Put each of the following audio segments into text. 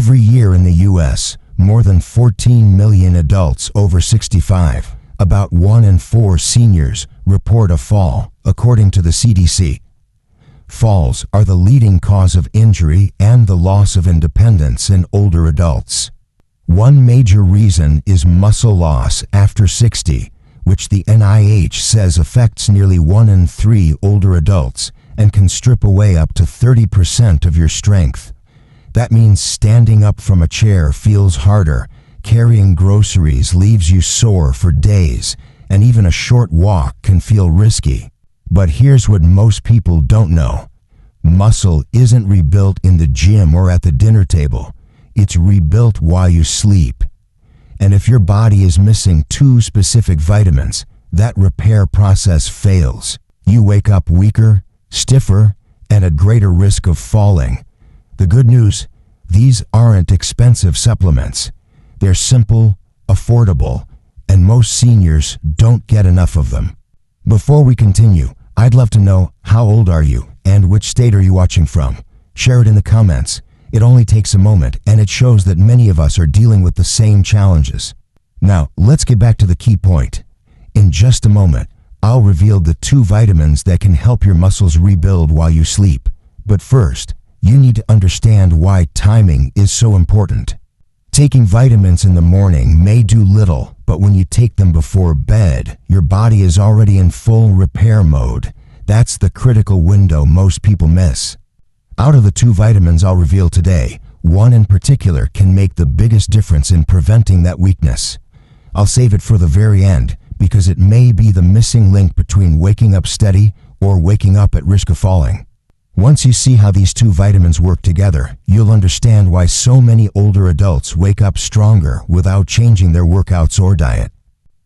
Every year in the U.S., more than 14 million adults over 65, about 1 in 4 seniors, report a fall, according to the CDC. Falls are the leading cause of injury and the loss of independence in older adults. One major reason is muscle loss after 60, which the NIH says affects nearly 1 in 3 older adults and can strip away up to 30% of your strength. That means standing up from a chair feels harder, carrying groceries leaves you sore for days, and even a short walk can feel risky. But here's what most people don't know. Muscle isn't rebuilt in the gym or at the dinner table. It's rebuilt while you sleep. And if your body is missing 2 specific vitamins, that repair process fails. You wake up weaker, stiffer, and at greater risk of falling. The good news, these aren't expensive supplements. They're simple, affordable, and most seniors don't get enough of them. Before we continue, I'd love to know, how old are you and which state are you watching from? Share it in the comments. It only takes a moment, and it shows that many of us are dealing with the same challenges. Now, let's get back to the key point. In just a moment, I'll reveal the 2 vitamins that can help your muscles rebuild while you sleep. But first, you need to understand why timing is so important. Taking vitamins in the morning may do little, but when you take them before bed, your body is already in full repair mode. That's the critical window most people miss. Out of the 2 vitamins I'll reveal today, one in particular can make the biggest difference in preventing that weakness. I'll save it for the very end because it may be the missing link between waking up steady or waking up at risk of falling. Once you see how these 2 vitamins work together, you'll understand why so many older adults wake up stronger without changing their workouts or diet.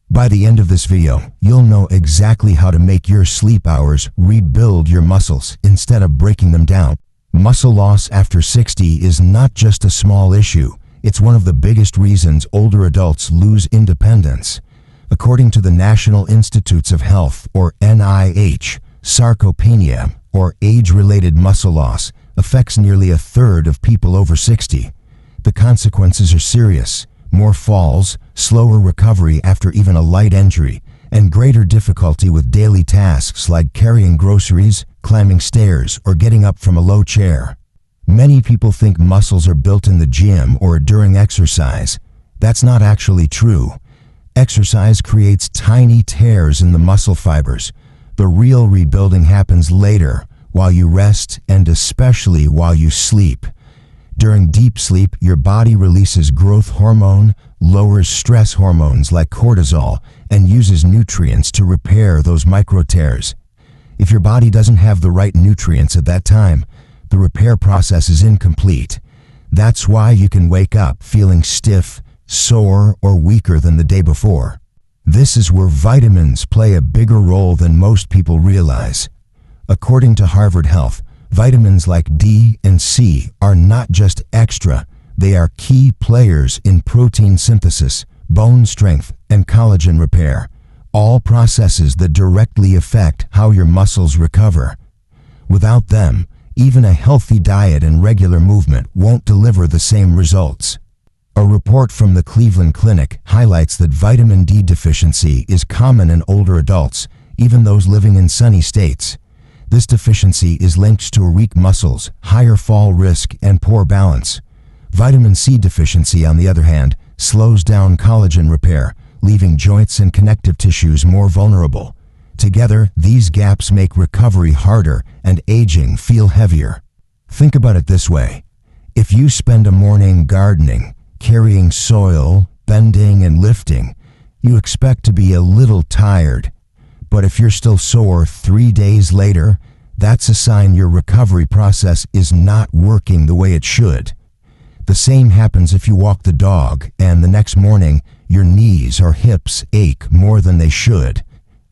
By the end of this video, you'll know exactly how to make your sleep hours rebuild your muscles instead of breaking them down. Muscle loss after 60 is not just a small issue. It's one of the biggest reasons older adults lose independence. According to the National Institutes of Health, or NIH, sarcopenia, or age-related muscle loss, affects nearly a third of people over 60. The consequences are serious: more falls, slower recovery after even a light injury, and greater difficulty with daily tasks like carrying groceries, climbing stairs, or getting up from a low chair. Many people think muscles are built in the gym or during exercise. That's not actually true. Exercise creates tiny tears in the muscle fibers. The real rebuilding happens later, while you rest and especially while you sleep. During deep sleep, your body releases growth hormone, lowers stress hormones like cortisol, and uses nutrients to repair those micro tears. If your body doesn't have the right nutrients at that time, the repair process is incomplete. That's why you can wake up feeling stiff, sore, or weaker than the day before. This is where vitamins play a bigger role than most people realize. According to Harvard Health, vitamins like D and C are not just extra, they are key players in protein synthesis, bone strength, and collagen repair, all processes that directly affect how your muscles recover. Without them, even a healthy diet and regular movement won't deliver the same results. A report from the Cleveland Clinic highlights that vitamin D deficiency is common in older adults, even those living in sunny states. This deficiency is linked to weak muscles, higher fall risk, and poor balance. Vitamin C deficiency, on the other hand, slows down collagen repair, leaving joints and connective tissues more vulnerable. Together, these gaps make recovery harder and aging feel heavier. Think about it this way. If you spend a morning gardening, carrying soil, bending, and lifting, you expect to be a little tired. But if you're still sore 3 days later, that's a sign your recovery process is not working the way it should. The same happens if you walk the dog and the next morning your knees or hips ache more than they should.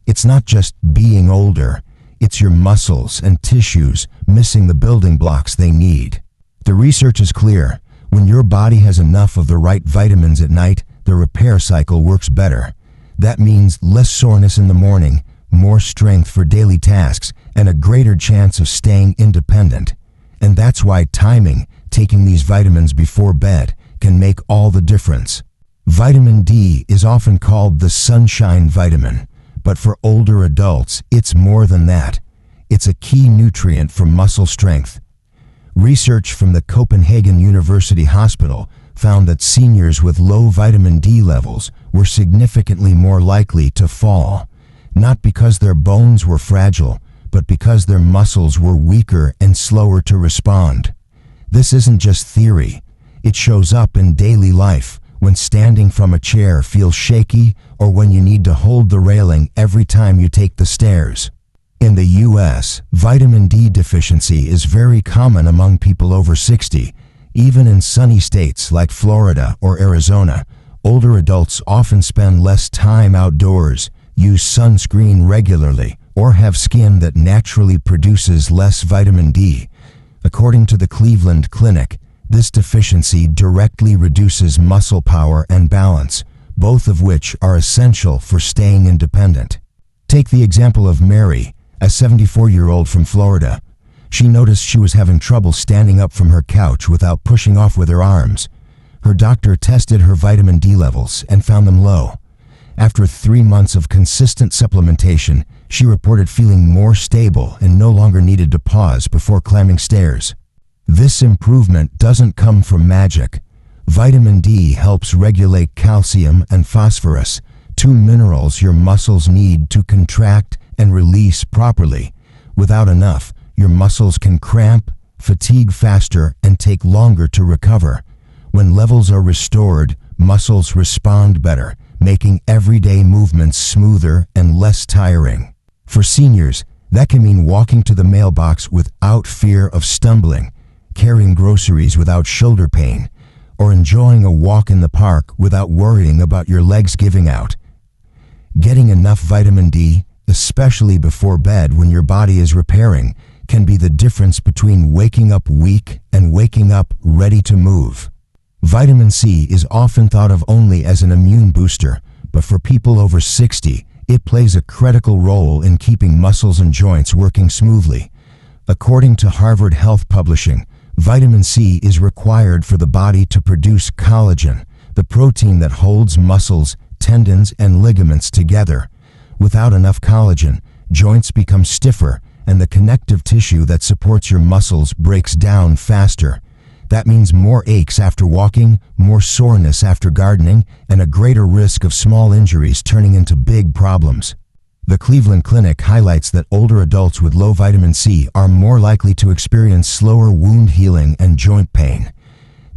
It's not just being older, it's your muscles and tissues missing the building blocks they need. The research is clear. When your body has enough of the right vitamins at night, the repair cycle works better. That means less soreness in the morning, more strength for daily tasks, and a greater chance of staying independent. And that's why timing, taking these vitamins before bed can make all the difference. Vitamin D is often called the sunshine vitamin, but for older adults, it's more than that. It's a key nutrient for muscle strength. Research from the Copenhagen University Hospital found that seniors with low vitamin D levels were significantly more likely to fall, not because their bones were fragile, but because their muscles were weaker and slower to respond. This isn't just theory. It shows up in daily life, when standing from a chair feels shaky or when you need to hold the railing every time you take the stairs. In the U.S., vitamin D deficiency is very common among people over 60. Even in sunny states like Florida or Arizona, older adults often spend less time outdoors, use sunscreen regularly, or have skin that naturally produces less vitamin D. According to the Cleveland Clinic, this deficiency directly reduces muscle power and balance, both of which are essential for staying independent. Take the example of Mary, a 74-year-old from Florida. She noticed she was having trouble standing up from her couch without pushing off with her arms. Her doctor tested her vitamin D levels and found them low. After 3 months of consistent supplementation, she reported feeling more stable and no longer needed to pause before climbing stairs. This improvement doesn't come from magic. Vitamin D helps regulate calcium and phosphorus, two minerals your muscles need to contract and release properly. Without enough, your muscles can cramp, fatigue faster, and take longer to recover. When levels are restored, muscles respond better, making everyday movements smoother and less tiring. For seniors, that can mean walking to the mailbox without fear of stumbling, carrying groceries without shoulder pain, or enjoying a walk in the park without worrying about your legs giving out. Getting enough vitamin D, especially before bed when your body is repairing, can be the difference between waking up weak and waking up ready to move. Vitamin C is often thought of only as an immune booster, but for people over 60, it plays a critical role in keeping muscles and joints working smoothly. According to Harvard Health Publishing, vitamin C is required for the body to produce collagen, the protein that holds muscles, tendons, and ligaments together. Without enough collagen, joints become stiffer, and the connective tissue that supports your muscles breaks down faster. That means more aches after walking, more soreness after gardening, and a greater risk of small injuries turning into big problems. The Cleveland Clinic highlights that older adults with low vitamin C are more likely to experience slower wound healing and joint pain.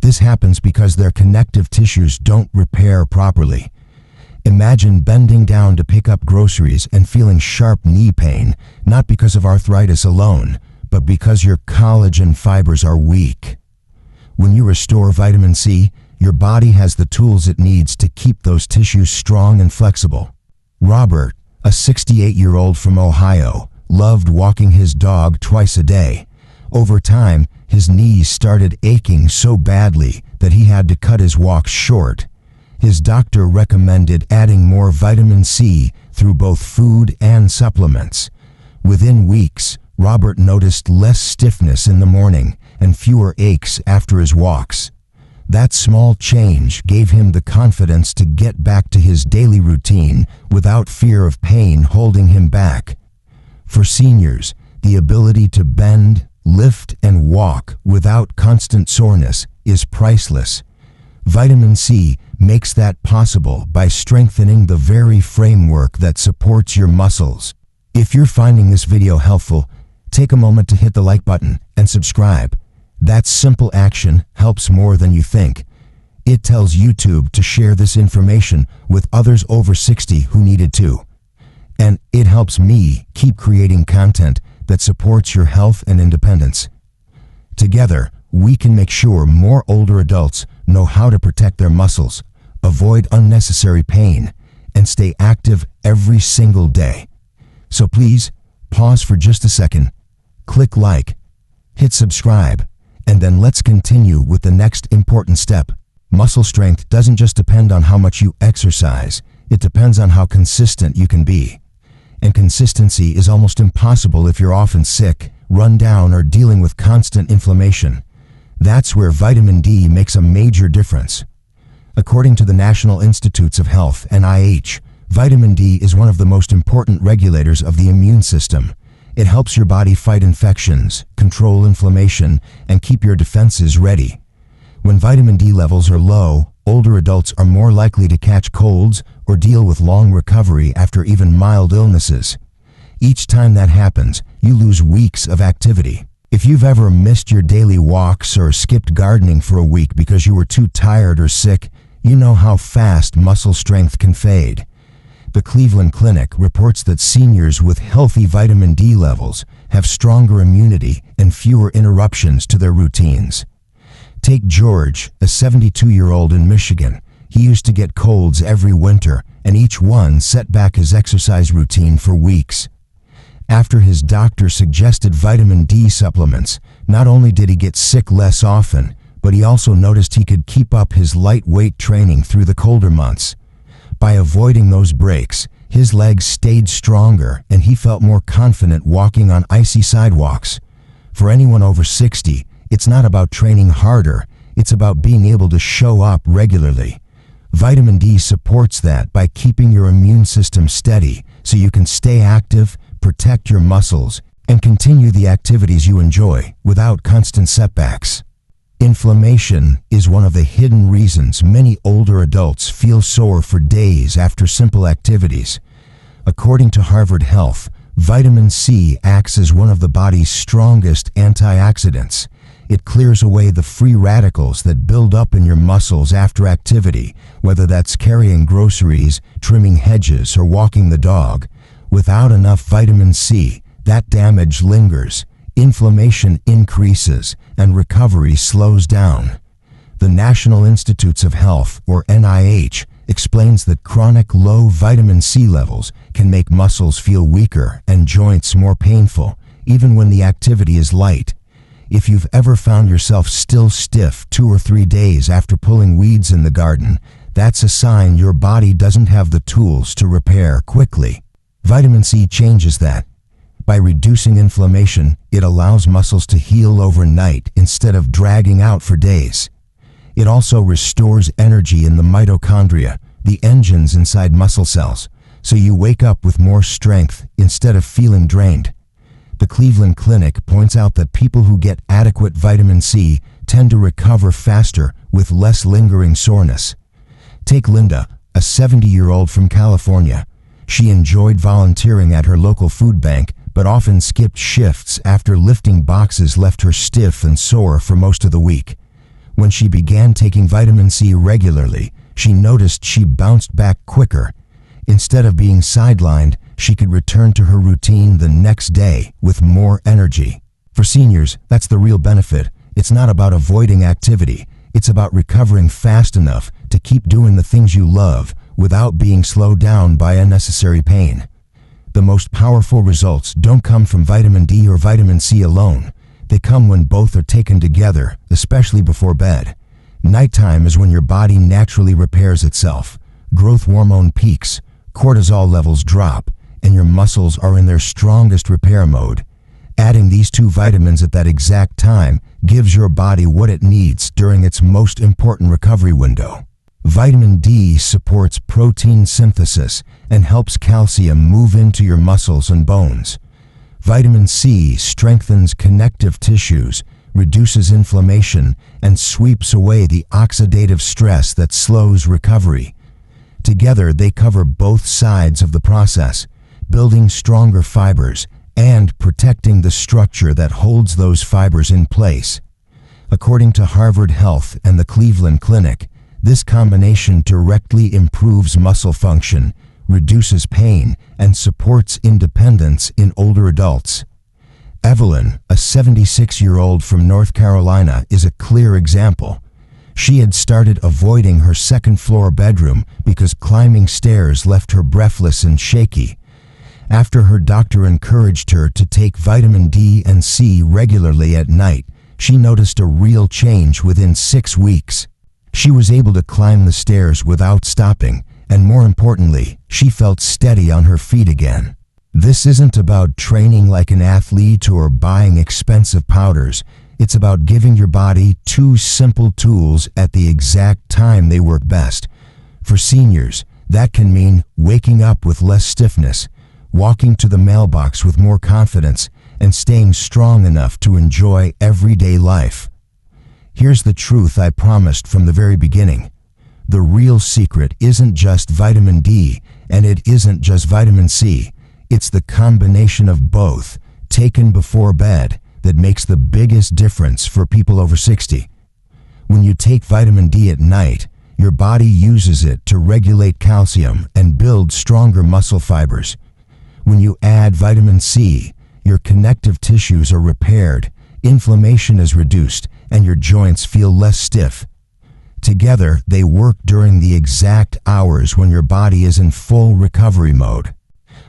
This happens because their connective tissues don't repair properly. Imagine bending down to pick up groceries and feeling sharp knee pain, not because of arthritis alone, but because your collagen fibers are weak. When you restore vitamin C, your body has the tools it needs to keep those tissues strong and flexible. Robert, a 68-year-old from Ohio, loved walking his dog twice a day. Over time, his knees started aching so badly that he had to cut his walks short. His doctor recommended adding more vitamin C through both food and supplements. Within weeks, Robert noticed less stiffness in the morning and fewer aches after his walks. That small change gave him the confidence to get back to his daily routine without fear of pain holding him back. For seniors, the ability to bend, lift, and walk without constant soreness is priceless. Vitamin C makes that possible by strengthening the very framework that supports your muscles. If you're finding this video helpful, take a moment to hit the like button and subscribe. That simple action helps more than you think. It tells YouTube to share this information with others over 60 who need it too. And it helps me keep creating content that supports your health and independence. Together, we can make sure more older adults know how to protect their muscles, avoid unnecessary pain, and stay active every single day. So please, pause for just a second, click like, hit subscribe, and then let's continue with the next important step. Muscle strength doesn't just depend on how much you exercise, it depends on how consistent you can be. And consistency is almost impossible if you're often sick, run down, or dealing with constant inflammation. That's where vitamin D makes a major difference. According to the National Institutes of Health, NIH, vitamin D is one of the most important regulators of the immune system. It helps your body fight infections, control inflammation, and keep your defenses ready. When vitamin D levels are low, older adults are more likely to catch colds or deal with long recovery after even mild illnesses. Each time that happens, you lose weeks of activity. If you've ever missed your daily walks or skipped gardening for a week because you were too tired or sick, you know how fast muscle strength can fade. The Cleveland Clinic reports that seniors with healthy vitamin D levels have stronger immunity and fewer interruptions to their routines. Take George, a 72-year-old in Michigan. He used to get colds every winter, and each one set back his exercise routine for weeks. After his doctor suggested vitamin D supplements, not only did he get sick less often, but he also noticed he could keep up his lightweight training through the colder months. By avoiding those breaks, his legs stayed stronger and he felt more confident walking on icy sidewalks. For anyone over 60, it's not about training harder, it's about being able to show up regularly. Vitamin D supports that by keeping your immune system steady so you can stay active, protect your muscles, and continue the activities you enjoy without constant setbacks. Inflammation is one of the hidden reasons many older adults feel sore for days after simple activities. According to Harvard Health, vitamin C acts as one of the body's strongest antioxidants. It clears away the free radicals that build up in your muscles after activity, whether that's carrying groceries, trimming hedges, or walking the dog. Without enough vitamin C, that damage lingers. Inflammation increases and recovery slows down. The National Institutes of Health, or NIH, explains that chronic low vitamin C levels can make muscles feel weaker and joints more painful, even when the activity is light. If you've ever found yourself still stiff 2 or 3 days after pulling weeds in the garden, that's a sign your body doesn't have the tools to repair quickly. Vitamin C changes that. By reducing inflammation, it allows muscles to heal overnight instead of dragging out for days. It also restores energy in the mitochondria, the engines inside muscle cells, so you wake up with more strength instead of feeling drained. The Cleveland Clinic points out that people who get adequate vitamin C tend to recover faster with less lingering soreness. Take Linda, a 70-year-old from California. She enjoyed volunteering at her local food bank, but often skipped shifts after lifting boxes left her stiff and sore for most of the week. When she began taking vitamin C regularly, she noticed she bounced back quicker. Instead of being sidelined, she could return to her routine the next day with more energy. For seniors, that's the real benefit. It's not about avoiding activity. It's about recovering fast enough to keep doing the things you love without being slowed down by unnecessary pain. The most powerful results don't come from vitamin D or vitamin C alone. They come when both are taken together, especially before bed. Nighttime is when your body naturally repairs itself. Growth hormone peaks, cortisol levels drop, and your muscles are in their strongest repair mode. Adding these 2 vitamins at that exact time gives your body what it needs during its most important recovery window. Vitamin D supports protein synthesis and helps calcium move into your muscles and bones. Vitamin C strengthens connective tissues, reduces inflammation, and sweeps away the oxidative stress that slows recovery. Together, they cover both sides of the process, building stronger fibers and protecting the structure that holds those fibers in place. According to Harvard Health and the Cleveland Clinic, this combination directly improves muscle function, reduces pain, and supports independence in older adults. Evelyn, a 76-year-old from North Carolina, is a clear example. She had started avoiding her second-floor bedroom because climbing stairs left her breathless and shaky. After her doctor encouraged her to take vitamin D and C regularly at night, she noticed a real change within 6 weeks. She was able to climb the stairs without stopping, and more importantly, she felt steady on her feet again. This isn't about training like an athlete or buying expensive powders. It's about giving your body two simple tools at the exact time they work best. For seniors, that can mean waking up with less stiffness, walking to the mailbox with more confidence, and staying strong enough to enjoy everyday life. Here's the truth I promised from the very beginning. The real secret isn't just vitamin D, and it isn't just vitamin C. It's the combination of both, taken before bed, that makes the biggest difference for people over 60. When you take vitamin D at night, your body uses it to regulate calcium and build stronger muscle fibers. When you add vitamin C, your connective tissues are repaired, inflammation is reduced, and your joints feel less stiff. Together, they work during the exact hours when your body is in full recovery mode.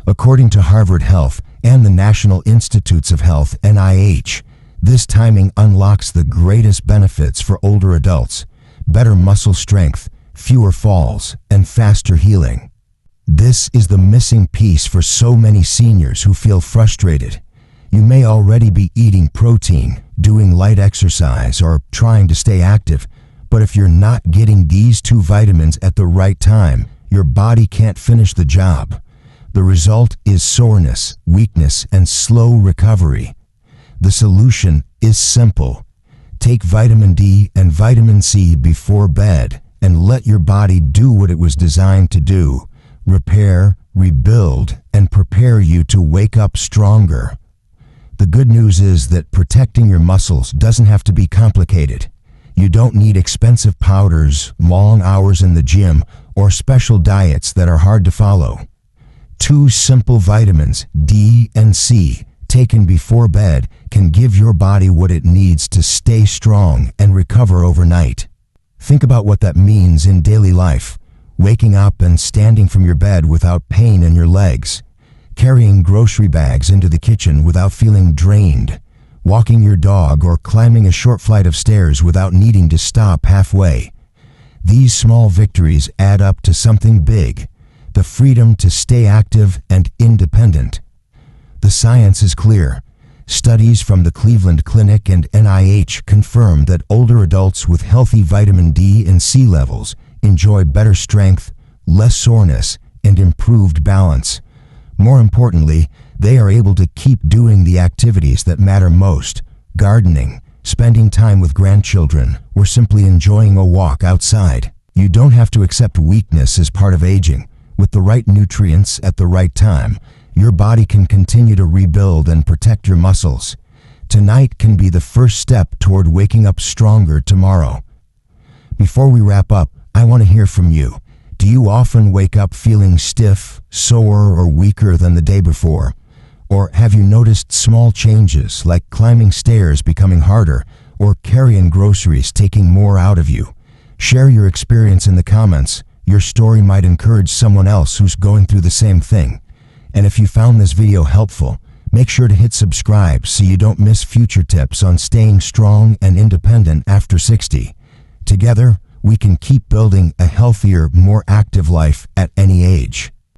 According to Harvard Health and the National Institutes of Health, NIH, this timing unlocks the greatest benefits for older adults: better muscle strength, fewer falls, and faster healing. This is the missing piece for so many seniors who feel frustrated. You may already be eating protein, doing light exercise, or trying to stay active, but if you're not getting these two vitamins at the right time, your body can't finish the job. The result is soreness, weakness, and slow recovery. The solution is simple. Take vitamin D and vitamin C before bed and let your body do what it was designed to do: repair, rebuild, and prepare you to wake up stronger. The good news is that protecting your muscles doesn't have to be complicated. You don't need expensive powders, long hours in the gym, or special diets that are hard to follow. Two simple vitamins, D and C, taken before bed can give your body what it needs to stay strong and recover overnight. Think about what that means in daily life: waking up and standing from your bed without pain in your legs, carrying grocery bags into the kitchen without feeling drained, walking your dog or climbing a short flight of stairs without needing to stop halfway. These small victories add up to something big: the freedom to stay active and independent. The science is clear. Studies from the Cleveland Clinic and NIH confirm that older adults with healthy vitamin D and C levels enjoy better strength, less soreness, and improved balance. More importantly, they are able to keep doing the activities that matter most: gardening, spending time with grandchildren, or simply enjoying a walk outside. You don't have to accept weakness as part of aging. With the right nutrients at the right time, your body can continue to rebuild and protect your muscles. Tonight can be the first step toward waking up stronger tomorrow. Before we wrap up, I want to hear from you. Do you often wake up feeling stiff, sore, or weaker than the day before? Or have you noticed small changes like climbing stairs becoming harder or carrying groceries taking more out of you? Share your experience in the comments. Your story might encourage someone else who's going through the same thing. And if you found this video helpful, make sure to hit subscribe so you don't miss future tips on staying strong and independent after 60. Together, we can keep building a healthier, more active life at any age.